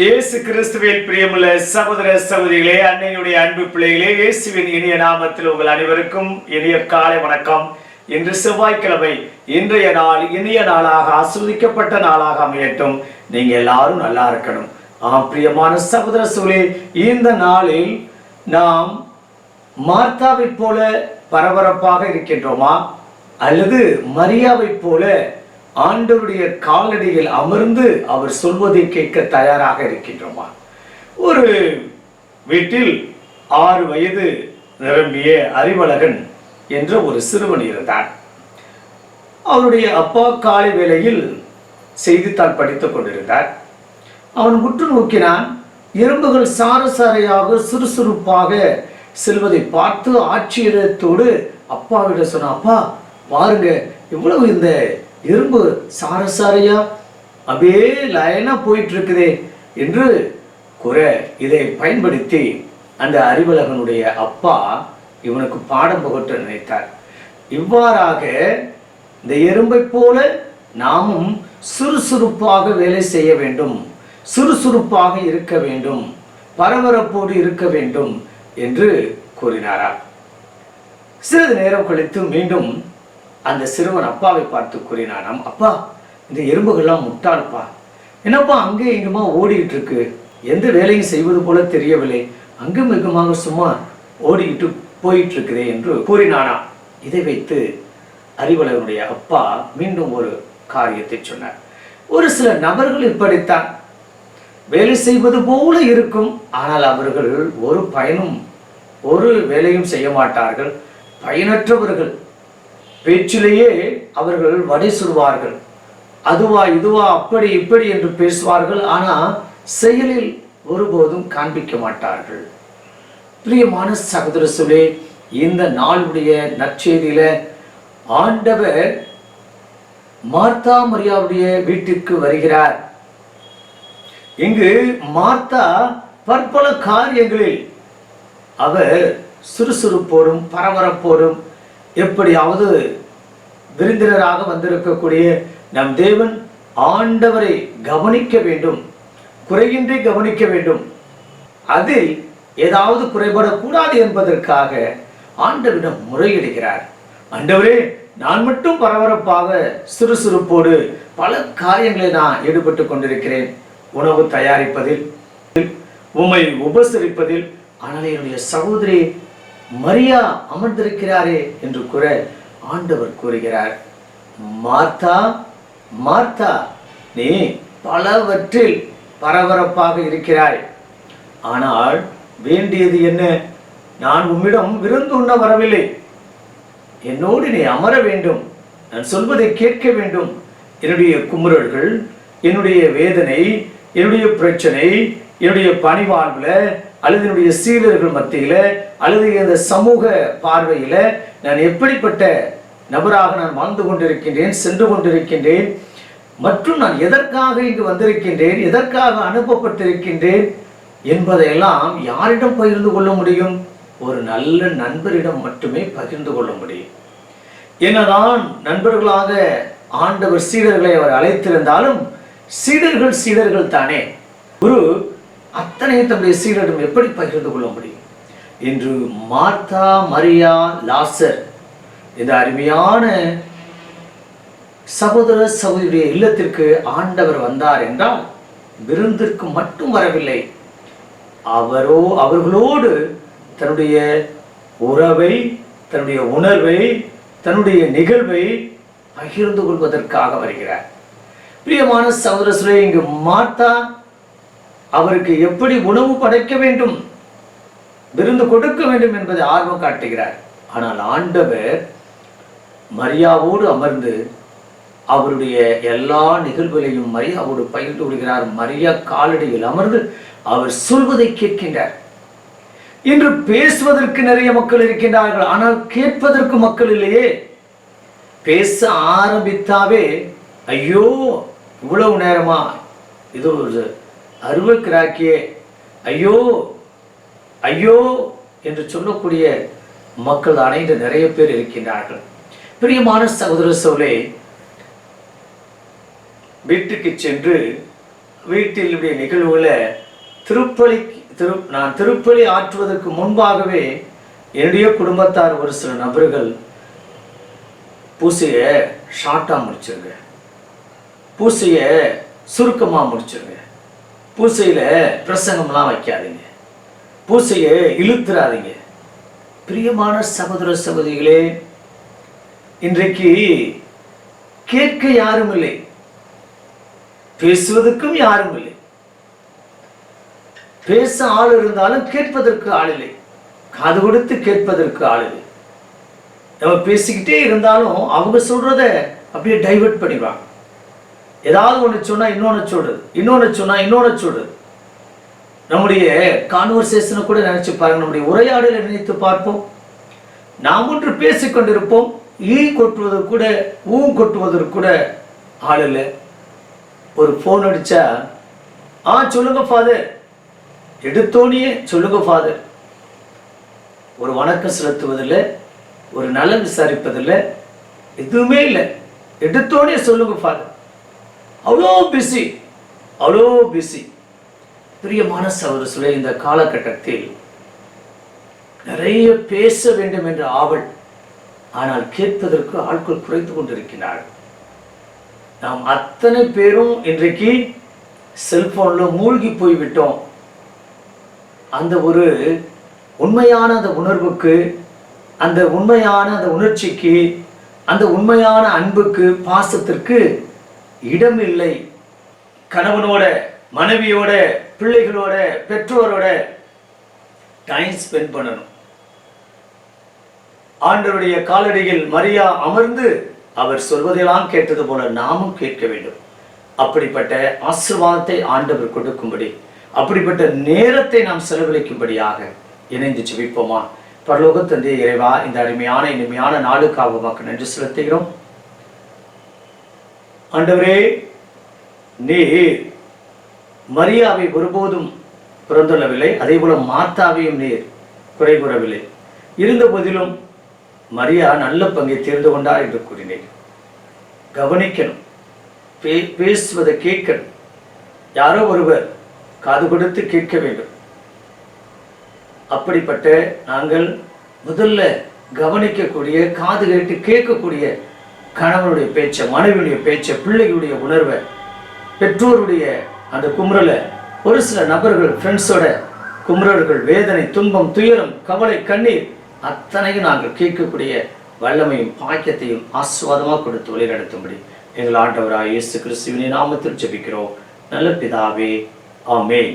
இயேசு கிறிஸ்துவில் பிரியமுள்ள சகோதர சகோதரிகளே, அன்னையுடைய அன்பு பிள்ளைகளே, இயேசுவின் இனிய நாமத்தில் உங்கள் அனைவருக்கும் இனிய காலை வணக்கம். இன்று செவ்வாய்க்கிழமை. இன்றைய நாள் இனிய நாளாக ஆசீர்வதிக்கப்பட்ட நாளாக அமையட்டும். நீங்க எல்லாரும் நல்லா இருக்கணும். பிரியமான சகோதர சகோதரிகளே, இந்த நாளில் நாம் மார்த்தாவை போல பரபரப்பாக இருக்கின்றோமா, அல்லது மரியாவை போல ஆண்டவருடைய காலடியில் அமர்ந்து அவர் சொல்வதை கேட்க தயாராக இருக்கின்றோமா? ஒரு வீட்டில் 6 வயது நிரம்பிய அறிவழகன் என்ற ஒரு சிறுவன் இருந்தார். அவருடைய அப்பா காலை வேளையில் செய்தித்தாள் படித்துக் கொண்டிருந்தார். அவன் உற்று நோக்கினான். எறும்புகள் சாரசாரையாக சுறுசுறுப்பாக செல்வதை பார்த்து ஆச்சரியத்தோடு அப்பாவிடம் சொன்னான், அப்பா பாருங்க, இவ்வளவு இந்த எறும்பு சாரசாரையா அப்படியே லைனா போயிட்டு இருக்குதே என்று கூற, இதை பயன்படுத்தி அந்த அறிவழகனுடைய அப்பா இவனுக்கு பாடம் புகட்ட நினைத்தார். இவ்வாறாக இந்த எறும்பை போல நாமும் சுறுசுறுப்பாக வேலை செய்ய வேண்டும், சுறுசுறுப்பாக இருக்க வேண்டும், பரபரப்போடு இருக்க வேண்டும் என்று கூறினாராம். சிறிது நேரம் கழித்து மீண்டும் அந்த சிறுவன் அப்பாவை பார்த்து கூறினானாம், அப்பா இந்த எறும்புகள்லாம் முட்டாள்ப்பா, என்னப்பா அங்கே இங்குமா ஓடிக்கிட்டு இருக்கு, எந்த வேலையும் செய்வது போல தெரியவில்லை, அங்கும் இங்குமாக சும்மா ஓடிக்கிட்டு போயிட்டு இருக்குதே என்று கூறினானாம். இதை வைத்து அறிவழகனுடைய அப்பா மீண்டும் ஒரு காரியத்தை சொன்னார். ஒரு சில நபர்கள் இப்படித்தான் வேலை செய்வது போல இருக்கும், ஆனால் அவர்கள் ஒரு பயனும் ஒரு வேலையும் செய்ய மாட்டார்கள், பயனற்றவர்கள். பேச்சிலேயே அவர்கள் வடை சுடுவார்கள், அதுவா இதுவா அப்படி இப்படி என்று பேசுவார்கள், ஆனால் செயலில் ஒருபோதும் காண்பிக்க மாட்டார்கள். பிரியமான சகோதர சகோதரிகளே, இந்த நாளுடைய நற்செய்தியில ஆண்டவர் மார்த்தா மரியாவுடைய வீட்டிற்கு வருகிறார். இங்கு மார்த்தா பற்பல காரியங்களில் அவர் சுறுசுறுப்போடும் பரபரப்போடும் எப்படியாவது விருந்தினராக வந்திருக்கக்கூடிய நம் தேவன் ஆண்டவரை கவனிக்க வேண்டும், குறையின்றி கவனிக்க வேண்டும், அதில் ஏதாவது குறைபடக்கூடாது என்பதற்காக ஆண்டவரிடம் முறையிடுகிறார். ஆண்டவரே, நான் மட்டும் பரபரப்பாக சுறுசுறுப்போடு பல காரியங்களை நான் ஈடுபட்டு கொண்டிருக்கிறேன், உணவு தயாரிப்பதில், உம்மை உபசரிப்பதில், ஆனால் என்னுடைய சகோதரி மரியா அமர்ந்திருக்கிறாரே என்று கூற ஆண்டவர் கூறுகிறார், மார்த்தா மார்த்தா, நீ பலவற்றில் பரபரப்பாக இருக்கிறாய், ஆனால் வேண்டியது என்ன? நான் உம்மிடம் விருந்து உண்ண வரவில்லை, என்னோடு நீ அமர வேண்டும், நான் சொல்வதை கேட்க வேண்டும். என்னுடைய குமுறல்கள், என்னுடைய வேதனை, என்னுடைய பிரச்சனை, என்னுடைய பணிவாழ்வுல அல்லது என்னுடைய சீடர்கள் மத்தியில அல்லது இந்த சமூக பார்வையில நான் எப்படிப்பட்ட நபராக நான் வாழ்ந்து கொண்டிருக்கின்றேன், சென்று கொண்டிருக்கின்றேன், மற்றும் நான் எதற்காக இங்கு வந்திருக்கின்றேன், எதற்காக அனுப்பப்பட்டிருக்கின்றேன் என்பதையெல்லாம் யாரிடம் பகிர்ந்து கொள்ள முடியும்? ஒரு நல்ல நண்பரிடம் மட்டுமே பகிர்ந்து கொள்ள முடியும். என்னதான் நண்பர்களாக ஆண்டவர் சீடர்களை அவர் அழைத்திருந்தாலும் சீடர்கள் தானே. குரு அத்தனை தம்முடைய சீடரிடம் எப்படி பகிர்ந்து கொள்ள முடியும்? இன்று மார்த்தா மரியா லாசர் இந்த அருமையான சகோதர சகோதரியுடைய இல்லத்திற்கு ஆண்டவர் வந்தார் என்றால் விருந்திற்கு மட்டும் வரவில்லை, அவர்களோடு தன்னுடைய உறவை, தன்னுடைய உணர்வை, தன்னுடைய நிகழ்வை பகிர்ந்து கொள்வதற்காக வருகிறார். பிரியமான சகோதர சகோதரிகளே, இங்கு மார்த்தா அவருக்கு எப்படி உணவு படைக்க வேண்டும், விருந்து கொடுக்க வேண்டும் என்பதை ஆர்வம் காட்டுகிறார். ஆனால் ஆண்டவர் மரியாவோடு அமர்ந்து அவருடைய எல்லா நிகழ்வுகளையும் மரியாவோடு பகிர்ந்து கொள்கிறார். மரியா காலடியில் அமர்ந்து அவர் சொல்வதை கேட்கின்றார். இன்று பேசுவதற்கு நிறைய மக்கள் இருக்கின்றார்கள், ஆனால் கேட்பதற்கு மக்கள் இல்லையே. பேச ஆரம்பித்தாவே ஐயோ இவ்வளவு நேரமா, இது ஒரு அருவக்கிராக்கியே, ஐயோ ஐயோ என்று சொல்லக்கூடிய மக்கள் அனைத்து நிறைய பேர் இருக்கின்றார்கள். பிரியமான சகோதர சகோதரிகளே, வீட்டுக்கு சென்று வீட்டிலுடைய நிகழ்வுல நான் திருப்பலி ஆற்றுவதற்கு முன்பாகவே என்னுடைய குடும்பத்தார் ஒரு சில நபர்கள் பூசையை ஷார்ட்டாக முடிச்சிருங்க, பூசையை சுருக்கமாக முடிச்சிருங்க, பூசையில் பிரசங்கம்லாம் வைக்காதீங்க, பூசையை இழுத்துறாதீங்க. பிரியமான சகோதர சகோதரிகளே, இன்றைக்கு கேட்க யாரும் இல்லை, பேசுவதற்கும் யாரும் இல்லை. பேச ஆள் இருந்தாலும் கேட்பதற்கு ஆள் இல்லை, காது கொடுத்து கேட்பதற்கு ஆள் இல்லை. நம்ம பேசிக்கிட்டே இருந்தாலும் அவங்க சொல்றத அப்படியே டைவர்ட் பண்ணிடுவாங்க. ஏதாவது ஒன்று சொன்னா இன்னொன்று சொல்றது, இன்னொன்று சொன்னா இன்னொன்று சொல்றது. நம்முடைய கான்வர்சேஷனை கூட நினைச்சு பாருங்க, நம்முடைய உரையாடலை நினைத்து பார்ப்போம். நாம் ஒன்று பேசிக்கொண்டிருப்போம், கொட்டுவதற்கு கூட கொட்டுவதற்கு கூட ஆள் இல்லை. ஒரு போன் அடிச்சா சொல்லுங்க ஃபாதர், எடுத்தோனே சொல்லுங்க ஃபாதர். ஒரு வணக்கம் செலுத்துவதில்லை, ஒரு நலம் விசாரிப்பதில்லை, எதுவுமே இல்லை. எடுத்தோனே சொல்லுங்க ஃபாதர். அவ்வளோ பிஸி, அவ்வளோ பிஸி. பிரியமான சகோதரர்களே, இந்த காலகட்டத்தில் நிறைய பேச வேண்டும் என்ற ஆவல், ஆனால் கேட்பதற்கு ஆட்கள் குறைந்து கொண்டிருக்கிறார்கள். நாம் அத்தனை பேரும் இன்றைக்கு செல்போன்ல மூழ்கி போய்விட்டோம். அந்த ஒரு உண்மையான அந்த உணர்வுக்கு, அந்த உண்மையான அந்த உணர்ச்சிக்கு, அந்த உண்மையான அன்புக்கு, பாசத்திற்கு இடம் இல்லை. கணவனோட, மனைவியோட, பிள்ளைகளோட, பெற்றோரோட டைம் ஸ்பெண்ட் பண்ணணும். ஆண்டவருடைய காலடியில் மரியா அமர்ந்து அவர் சொல்வதெல்லாம் கேட்டது போல நாமும் கேட்க வேண்டும். அப்படிப்பட்ட ஆசீர்வாதத்தை ஆண்டவர் கொடுக்கும்படி, அப்படிப்பட்ட நேரத்தை நாம் செலவழிக்கும்படியாக இணைந்து ஜெபிப்போமா? பரலோக தந்தை இறைவா, இந்த அருமையான இனிமையான நாளுக்காக உமக்கு நன்றி செலுத்துகிறோம். ஆண்டவரே, நீர் மரியாவை ஒருபோதும் புறந்தள்ளவில்லை, அதே போல மார்த்தாவையும் நீர் குறை கூறவில்லை. இருந்த போதிலும் மரியா நல்ல பங்கை தேர்ந்து கொண்டார் என்று கூறினேன். கவனிக்கணும், பேசுவதை கேட்கணும். யாரோ ஒருவர் காது கொடுத்து கேட்க வேண்டும். அப்படிப்பட்ட நாங்கள் முதல்ல கவனிக்கக்கூடிய, காது கேட்டு கேட்கக்கூடிய கணவனுடைய பேச்சை, மனைவியுடைய பேச்சை, பிள்ளைகளுடைய உணர்வை, பெற்றோருடைய அந்த குமுறலை, ஒரு சில நபர்கள் ஃப்ரெண்ட்ஸோட குமுறல்கள், வேதனை, துன்பம், துயரம், கவலை, கண்ணீர் அத்தனையும் நாங்கள் கேட்கக்கூடிய வல்லமையும் பாக்கியத்தையும் ஆசீர்வாதமாக கொடுத்து வழிநடத்தும்படி எங்கள் ஆண்டவராய் இயேசு கிறிஸ்துவின் நாமத்தில் ஜெபிக்கிறோம் நல்ல பிதாவே, ஆமென்.